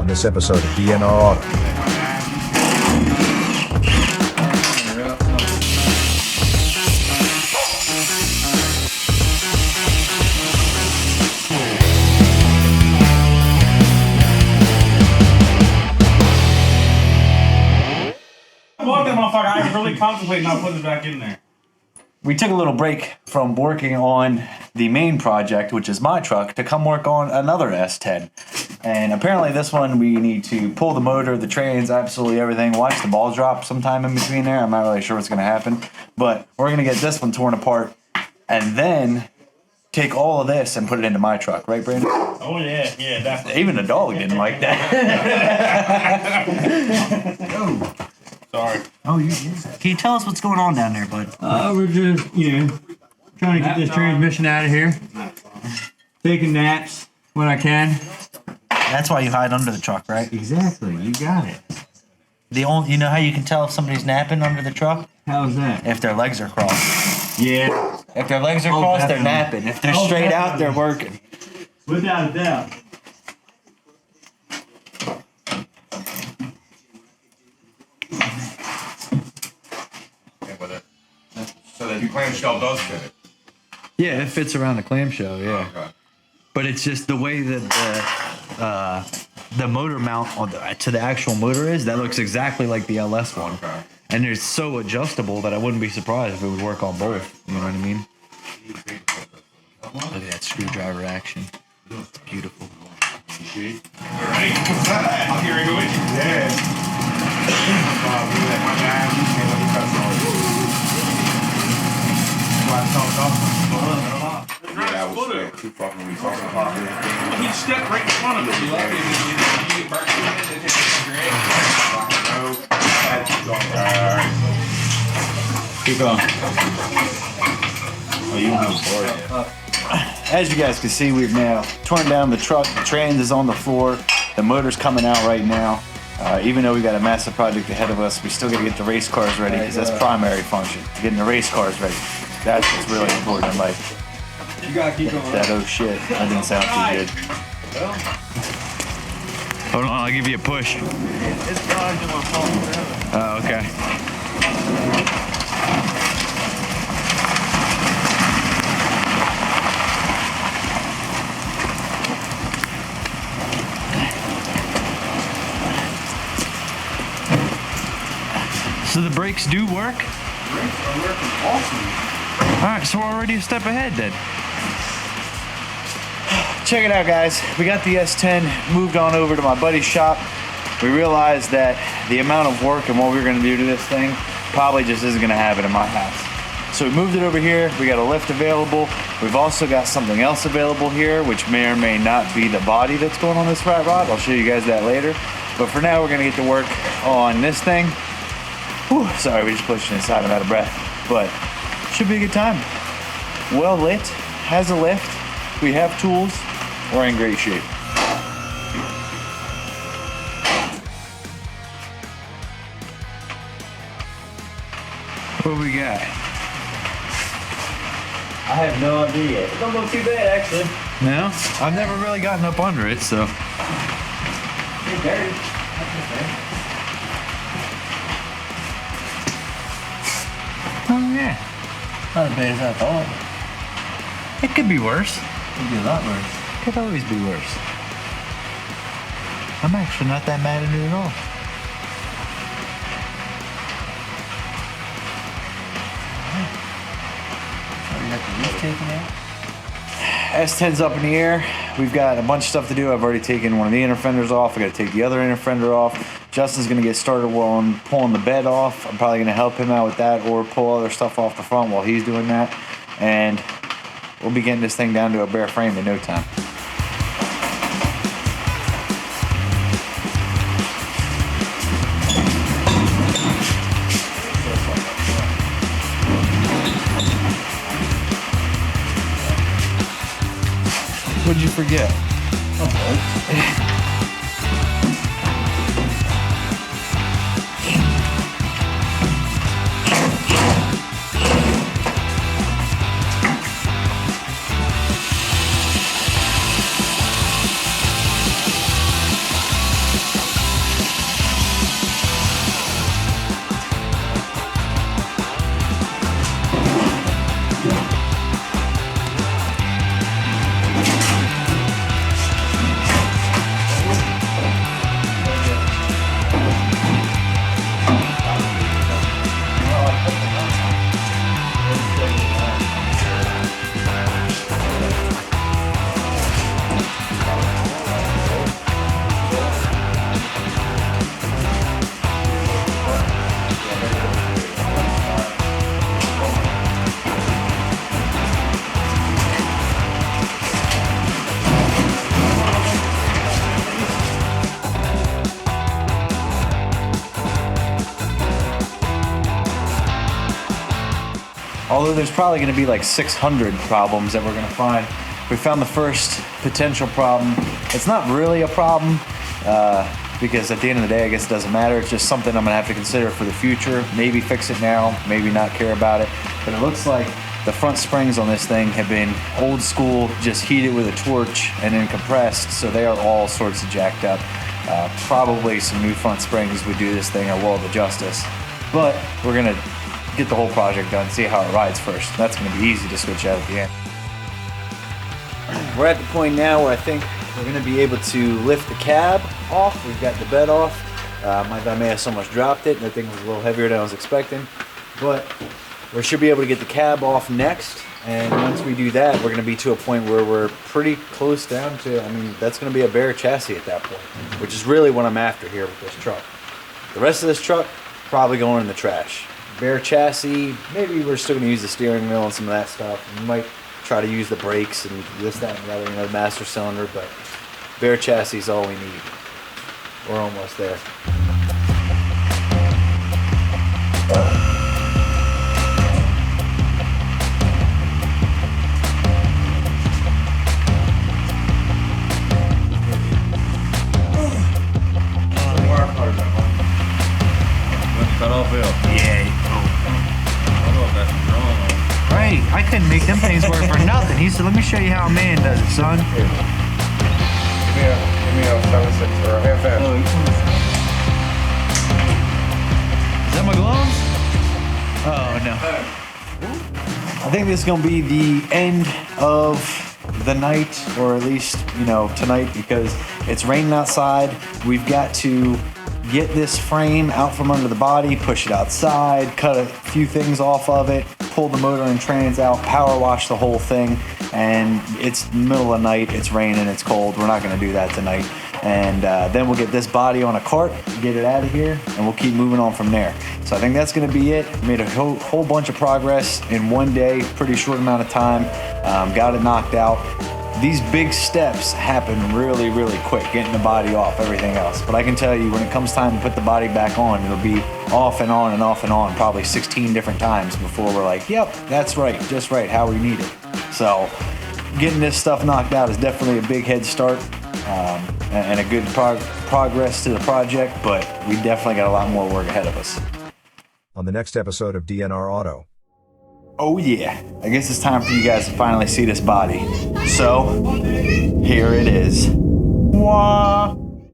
this episode of DNR Auto. I was really contemplating not putting it back in there. We took a little break from working on the main project, which is my truck, to come work on another S10. And apparently this one we need to pull the motor, the trains, absolutely everything. Watch the ball drop sometime in between there. I'm not really sure what's going to happen. But we're going to get this one torn apart and then take all of this and put it into my truck. Right, Brandon? Oh, yeah, definitely. Even the dog didn't like that. Oh. Sorry. Oh, can you tell us what's going on down there, bud? We're just, trying to get this transmission out of here. Taking naps when I can. That's why you hide under the truck, right? Exactly, you got it. You know how you can tell if somebody's napping under the truck? How's that? If their legs are crossed. Yeah. If their legs are crossed, they're definitely. napping. If they're straight out, they're working. Without a doubt. So the clamshell does fit it. Yeah, it fits around the clamshell, yeah. Okay. But it's just the way that the motor mount to the actual motor is, that looks exactly like the LS one. Okay. And it's so adjustable that I wouldn't be surprised if it would work on both. You know what I mean? Look at that screwdriver action. It's beautiful. Ready? I'll get ready with you. Yeah. Yeah, I was too fucking retarded. He stepped right in front of it. You like it, you get back to it, and take it. Keep going. Oh, you don't have a board yet. As you guys can see, we've now torn down the truck. The trans is on the floor. The motor's coming out right now. Even though we got a massive project ahead of us, we still got to get the race cars ready because that's primary function. Getting the race cars ready. That's what's really important in life. You gotta keep going. That oh shit. That didn't sound too good. Hold on, I'll give you a push. It's done. Oh, okay. So the brakes do work? Brakes are working awesome. Alright, so we're already a step ahead then. Check it out, guys. We got the S10 moved on over to my buddy's shop. We realized that the amount of work and what we were going to do to this thing probably just isn't going to happen in my house. So we moved it over here. We got a lift available. We've also got something else available here, which may or may not be the body that's going on this rat rod. I'll show you guys that later. But for now, we're going to get to work on this thing. Whew, sorry, we just pushed inside. I'm out of breath. But should be a good time. Well lit, has a lift. We have tools. We're in great shape. What we got? I have no idea yet. It don't look too bad, actually. No? I've never really gotten up under it, so. It's dirty. Oh, yeah. Not as bad as I thought. It could be worse. It'd be a lot worse. Could always be worse. I'm actually not that mad at it at all. You got the roof taken out? S10's up in the air. We've got a bunch of stuff to do. I've already taken one of the inner fenders off. I got to take the other inner fender off. Justin's going to get started on pulling the bed off. I'm probably going to help him out with that or pull other stuff off the front while he's doing that. And we'll be getting this thing down to a bare frame in no time. What'd you forget? although there's probably going to be like 600 problems that we're going to find. We found the first potential problem. It's not really a problem because at the end of the day, I guess it doesn't matter. It's just something I'm going to have to consider for the future. Maybe fix it now, maybe not care about it. But it looks like the front springs on this thing have been old school, just heated with a torch and then compressed, so they are all sorts of jacked up. Probably some new front springs would do this thing a world of justice. But we're going to get the whole project done, see how it rides first. That's going to be easy to switch out at the end. We're at the point now where I think we're going to be able to lift the cab off. We've got the bed off. I may have so much dropped it. That thing was a little heavier than I was expecting. But we should be able to get the cab off next. And once we do that, we're going to be to a point where we're pretty close down to, I mean, that's going to be a bare chassis at that point, which is really what I'm after here with this truck. The rest of this truck, probably going in the trash. Bare chassis, maybe we're still going to use the steering wheel and some of that stuff. We might try to use the brakes and this, that, and the other, you know, the master cylinder, but bare chassis is all we need. We're almost there. Cut off L. Yeah. I don't know if that's wrong. Right, I couldn't make them things work for nothing. He said, let me show you how a man does it, son. Give me a 7/6 or a half inch. Is that my gloves? Oh, no. I think this is going to be the end of the night, or at least, you know, tonight, because it's raining outside. We've got to get this frame out from under the body, push it outside, cut a few things off of it, pull the motor and trans out, power wash the whole thing, and it's the middle of the night, it's raining, it's cold. We're not going to do that tonight. And then we'll get this body on a cart, get it out of here, and we'll keep moving on from there. So I think that's going to be it. Made a whole bunch of progress in one day, pretty short amount of time. Got it knocked out. These big steps happen really, really quick, getting the body off, everything else. But I can tell you, when it comes time to put the body back on, it'll be off and on and off and on, probably 16 different times before we're like, yep, that's right, just right, how we need it. So getting this stuff knocked out is definitely a big head start and a good progress to the project, but we definitely got a lot more work ahead of us. On the next episode of DNR Auto. Oh yeah, I guess it's time for you guys to finally see this body. So, here it is. Wah!